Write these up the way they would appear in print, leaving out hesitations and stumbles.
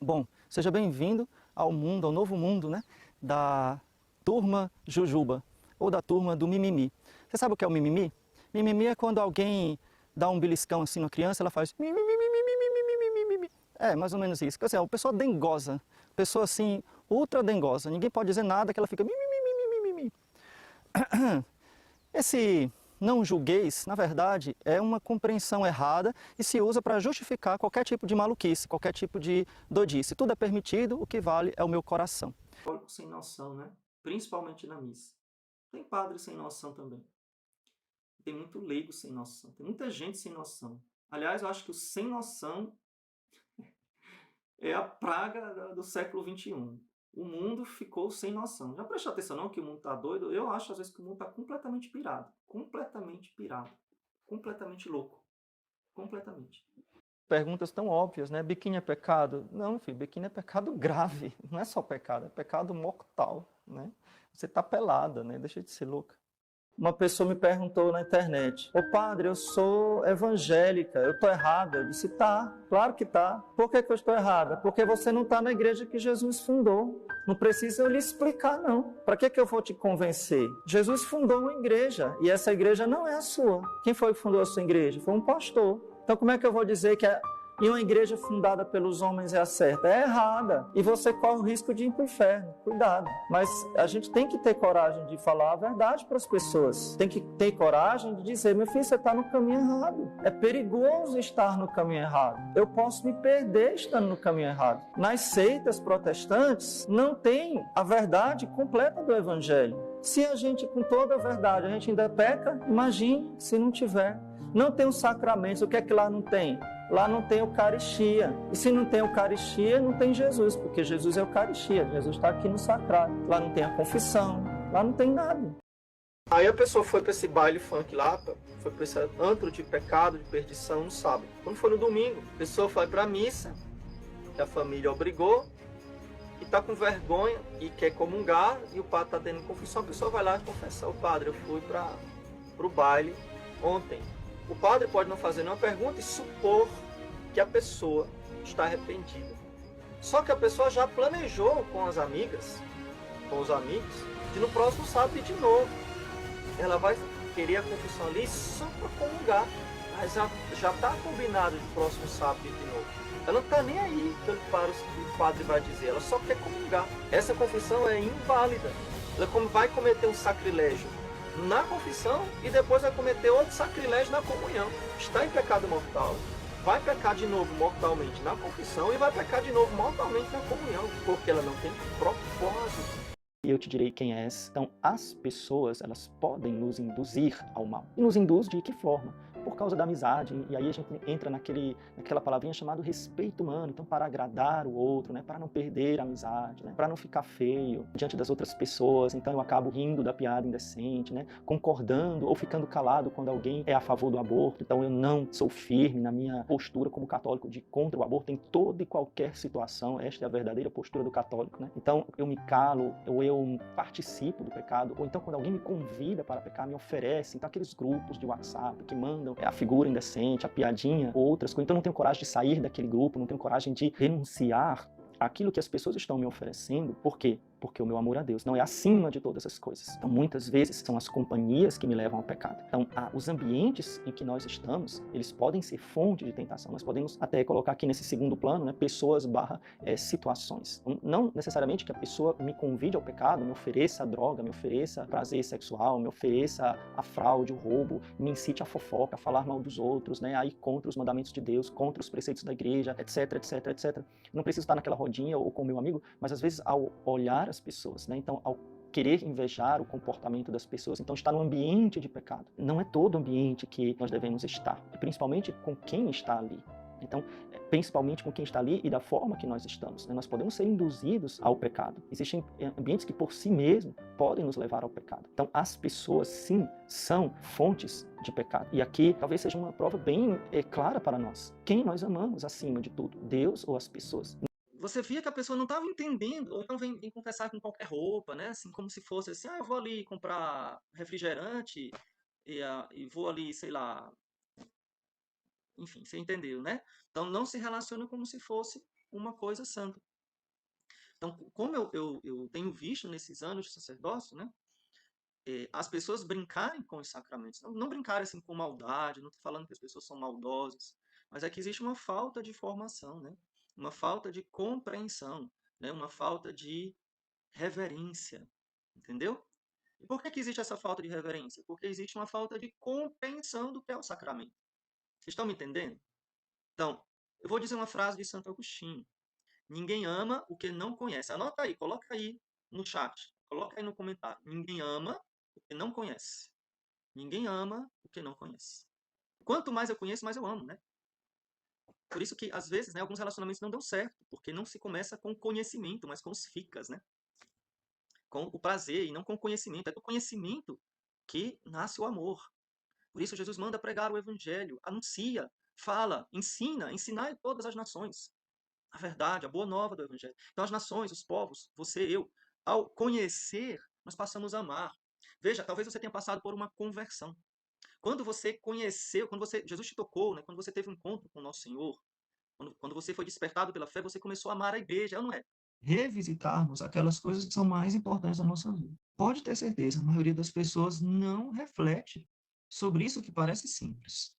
Bom, seja bem-vindo ao mundo, ao novo mundo, né, da turma Jujuba, ou da turma do mimimi. Você sabe o que é o mimimi? Mimimi é quando alguém dá um beliscão assim na criança, ela faz mimimi. É, mais ou menos isso. Quer dizer, é uma pessoa dengosa, pessoa assim, ultra dengosa. Ninguém pode dizer nada que ela fica mimimi. Esse não julgueis, na verdade, é uma compreensão errada e se usa para justificar qualquer tipo de maluquice, qualquer tipo de doidice. Tudo é permitido, o que vale é o meu coração. Sem noção, né? Principalmente na missa. Tem padre sem noção também. Tem muito leigo sem noção. Tem muita gente sem noção. Aliás, eu acho que o sem noção é a praga do século XXI. O mundo ficou sem noção. Já prestou atenção não que o mundo está doido? Eu acho às vezes que o mundo está completamente pirado. Completamente pirado. Completamente louco. Completamente. Perguntas tão óbvias, né? Biquíni é pecado? Não, filho, biquíni é pecado grave. Não é só pecado, é pecado mortal, né? Você está pelada, né? Deixa de ser louca. Uma pessoa me perguntou na internet: ô padre, eu sou evangélica, eu estou errada? Eu disse: tá, claro que tá. Por que eu estou errada? Porque você não está na igreja que Jesus fundou. Não precisa eu lhe explicar, não. Para que eu vou te convencer? Jesus fundou uma igreja e essa igreja não é a sua. Quem foi que fundou a sua igreja? Foi um pastor. Então como é que eu vou dizer que e uma igreja fundada pelos homens é a certa? É errada. E você corre o risco de ir para o inferno. Cuidado. Mas a gente tem que ter coragem de falar a verdade para as pessoas. Tem que ter coragem de dizer: meu filho, você está no caminho errado. É perigoso estar no caminho errado. Eu posso me perder estando no caminho errado. Nas seitas protestantes, não tem a verdade completa do evangelho. Se a gente, com toda a verdade, a gente ainda peca, imagine se não tiver. Não tem os sacramentos. O que é que lá não tem? Lá não tem Eucaristia. E se não tem Eucaristia, não tem Jesus, porque Jesus é Eucaristia. Jesus está aqui no sacrário. Lá não tem a confissão, lá não tem nada. Aí a pessoa foi para esse baile funk lá, foi para esse antro de pecado, de perdição no sábado. Quando foi no domingo, a pessoa foi para a missa, que a família obrigou, e está com vergonha e quer comungar, e o padre está tendo confissão, a pessoa vai lá e confessa: o padre, eu fui para o baile ontem. O padre pode não fazer nenhuma pergunta e supor que a pessoa está arrependida. Só que a pessoa já planejou com as amigas, com os amigos, de no próximo sábado ir de novo. Ela vai querer a confissão ali só para comungar, mas já está combinado de próximo sábado ir de novo. Ela não está nem aí pelo que o padre vai dizer, ela só quer comungar. Essa confissão é inválida. Ela vai cometer um sacrilégio na confissão e depois vai cometer outro sacrilégio na comunhão. Está em pecado mortal, vai pecar de novo mortalmente na confissão e vai pecar de novo mortalmente na comunhão, porque ela não tem propósito. E eu te direi quem és. Então, as pessoas, elas podem nos induzir ao mal. E nos induz de que forma? Por causa da amizade. E aí a gente entra naquela palavrinha chamada respeito humano. Então, para agradar o outro, né? Para não perder a amizade, né? Para não ficar feio diante das outras pessoas. Então, eu acabo rindo da piada indecente, né? Concordando ou ficando calado quando alguém é a favor do aborto. Então, eu não sou firme na minha postura como católico de contra o aborto em toda e qualquer situação. Esta é a verdadeira postura do católico, né? Então, eu me calo, ou eu participo do pecado, ou então quando alguém me convida para pecar, me oferece, então aqueles grupos de WhatsApp que mandam a figura indecente, a piadinha, ou outras coisas, então eu não tenho coragem de sair daquele grupo, não tenho coragem de denunciar aquilo que as pessoas estão me oferecendo. Por quê? Porque o meu amor a Deus não é acima de todas as coisas. Então, muitas vezes, são as companhias que me levam ao pecado. Então, os ambientes em que nós estamos, eles podem ser fonte de tentação. Nós podemos até colocar aqui nesse segundo plano, né, pessoas / situações. Não necessariamente que a pessoa me convide ao pecado, me ofereça a droga, me ofereça prazer sexual, me ofereça a fraude, o roubo, me incite a fofoca, a falar mal dos outros, né, a ir contra os mandamentos de Deus, contra os preceitos da igreja, etc, etc, etc. Não preciso estar naquela rodinha ou com o meu amigo, mas às vezes ao olhar as pessoas, né? Então, ao querer invejar o comportamento das pessoas, então está no ambiente de pecado. Não é todo ambiente que nós devemos estar, principalmente com quem está ali. Então, principalmente com quem está ali e da forma que nós estamos, né? Nós podemos ser induzidos ao pecado. Existem ambientes que por si mesmos podem nos levar ao pecado. Então, as pessoas, sim, são fontes de pecado. E aqui talvez seja uma prova bem clara para nós. Quem nós amamos acima de tudo? Deus ou as pessoas? Você via que a pessoa não estava entendendo, ou então vem confessar com qualquer roupa, né? Assim, como se fosse assim: eu vou ali comprar refrigerante e vou ali, sei lá. Enfim, você entendeu, né? Então não se relaciona como se fosse uma coisa santa. Então, como eu tenho visto nesses anos de sacerdócio, né, as pessoas brincarem com os sacramentos, não brincarem assim com maldade, não estou falando que as pessoas são maldosas, mas é que existe uma falta de formação, né, uma falta de compreensão, né, uma falta de reverência, entendeu? E por que existe essa falta de reverência? Porque existe uma falta de compreensão do que é o sacramento. Vocês estão me entendendo? Então, eu vou dizer uma frase de Santo Agostinho. Ninguém ama o que não conhece. Anota aí, coloca aí no chat, coloca aí no comentário. Ninguém ama o que não conhece. Ninguém ama o que não conhece. Quanto mais eu conheço, mais eu amo, né? Por isso que, às vezes, né, alguns relacionamentos não dão certo, porque não se começa com conhecimento, mas com os ficas, né? Com o prazer e não com o conhecimento. É do conhecimento que nasce o amor. Por isso Jesus manda pregar o evangelho, anuncia, fala, ensina, ensinai todas as nações a verdade, a boa nova do evangelho. Então as nações, os povos, você, eu, ao conhecer, nós passamos a amar. Veja, talvez você tenha passado por uma conversão. Quando você conheceu, Jesus te tocou, né? Quando você teve um encontro com o nosso Senhor, quando você foi despertado pela fé, você começou a amar a igreja, não é? Revisitarmos aquelas coisas que são mais importantes na nossa vida. Pode ter certeza, a maioria das pessoas não reflete sobre isso que parece simples.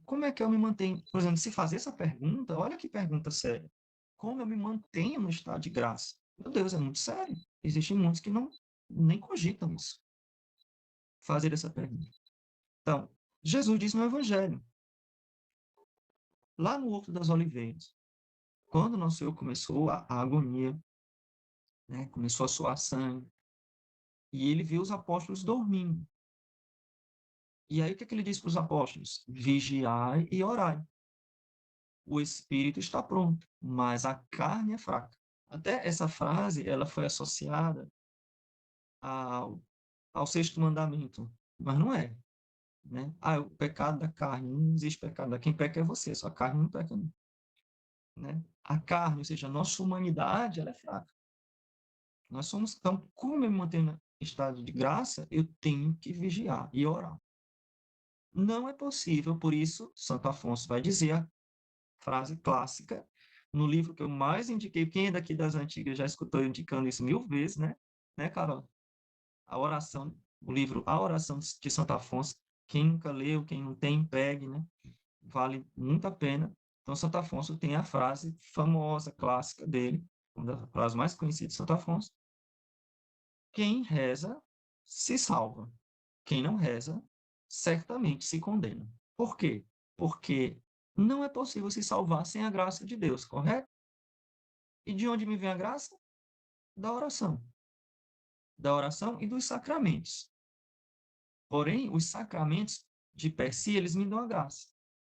Como é que eu me mantenho? Por exemplo, se fazer essa pergunta, olha que pergunta séria. Como eu me mantenho no estado de graça? Meu Deus, é muito sério. Existem muitos que não nem cogitam isso. Fazer essa pergunta. Então, Jesus disse no Evangelho, lá no Horto das Oliveiras, quando nosso Senhor começou a agonia, né, começou a suar sangue, e ele viu os apóstolos dormindo. E aí o que, é que ele disse para os apóstolos? Vigiai e orai. O espírito está pronto, mas a carne é fraca. Até essa frase, ela foi associada ao, ao sexto mandamento, mas não é, né? Ah, o pecado da carne, não existe pecado. Quem peca é você, sua carne não peca, não, né? A carne, ou seja, a nossa humanidade, ela é fraca. Nós somos, então, como eu me mantenho em estado de graça, eu tenho que vigiar e orar. Não é possível, por isso, Santo Afonso vai dizer a frase clássica, no livro que eu mais indiquei, quem é daqui das antigas já escutou eu indicando isso 1000 vezes, né? Né, Carol? A oração, o livro A Oração de Santo Afonso, quem nunca leu, quem não tem, pegue, né? Vale muito a pena. Então, Santo Afonso tem a frase famosa, clássica dele, uma das frases mais conhecidas de Santo Afonso: quem reza se salva, quem não reza certamente se condena. Por quê? Porque não é possível se salvar sem a graça de Deus, correto? E de onde me vem a graça? Da oração. Da oração e dos sacramentos. Porém, os sacramentos, de per si, eles me dão a graça.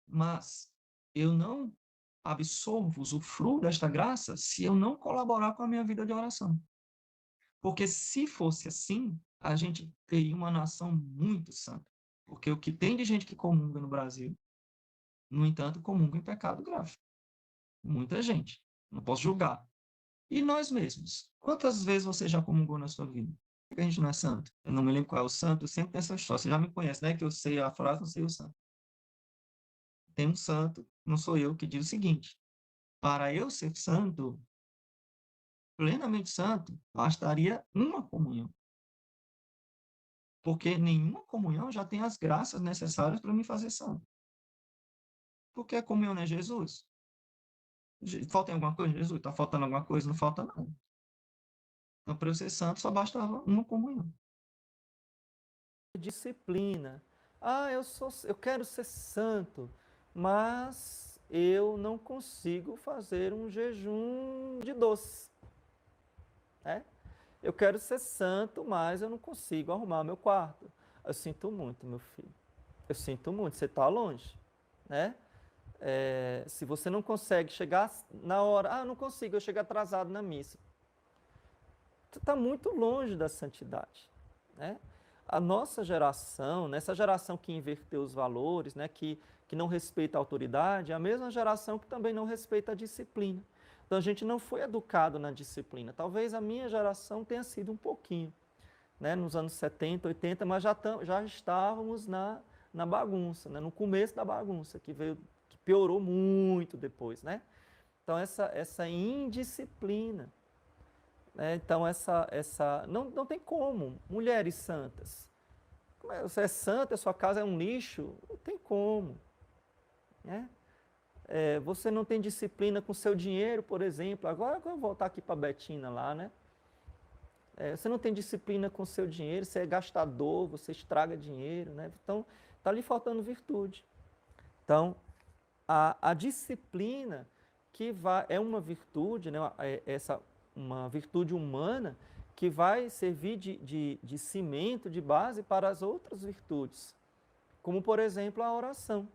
Mas eu não absorvo, usufruo desta graça se eu não colaborar com a minha vida de oração. Porque se fosse assim, a gente teria uma nação muito santa. Porque o que tem de gente que comunga no Brasil, no entanto, comunga em pecado grave. Muita gente. Não posso julgar. E nós mesmos? Quantas vezes você já comungou na sua vida? Por que a gente não é santo? Eu não me lembro qual é o santo, sempre tem essa história. Você já me conhece, né? Que eu sei a frase, não sei o santo. Tem um santo, não sou eu, que diz o seguinte: para eu ser santo, plenamente santo, bastaria uma comunhão. Porque nenhuma comunhão já tem as graças necessárias para me fazer santo. Porque a comunhão não é Jesus. Falta alguma coisa? Jesus, está faltando alguma coisa? Não falta nada. Então, para eu ser santo, só bastava uma comunhão. Disciplina. Ah, eu quero ser santo, mas eu não consigo fazer um jejum de doce. Né? Eu quero ser santo, mas eu não consigo arrumar meu quarto. Eu sinto muito, meu filho. Eu sinto muito, você está longe. Né? Se você não consegue chegar na hora, eu não consigo, eu chego atrasado na missa. Tu está muito longe da santidade. Né? A nossa geração, nessa geração que inverteu os valores, né, que não respeita a autoridade, é a mesma geração que também não respeita a disciplina. Então a gente não foi educado na disciplina. Talvez a minha geração tenha sido um pouquinho, né, nos anos 70, 80, mas já estávamos na bagunça, né, no começo da bagunça, que piorou muito depois. Né? Então, essa indisciplina, né? Então, não tem como. Mulheres santas. Você é santa, sua casa é um lixo? Não tem como. Né? Você não tem disciplina com seu dinheiro, por exemplo. Agora eu vou voltar aqui para a Betina lá, né? Você não tem disciplina com seu dinheiro, você é gastador, você estraga dinheiro, né? Então, está lhe faltando virtude. Então, a disciplina é uma virtude, né? Uma virtude humana que vai servir de cimento, de base para as outras virtudes. Como, por exemplo, a oração,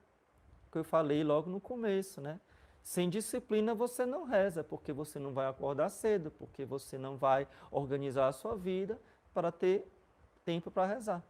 que eu falei logo no começo, né? Sem disciplina você não reza, porque você não vai acordar cedo, porque você não vai organizar a sua vida para ter tempo para rezar.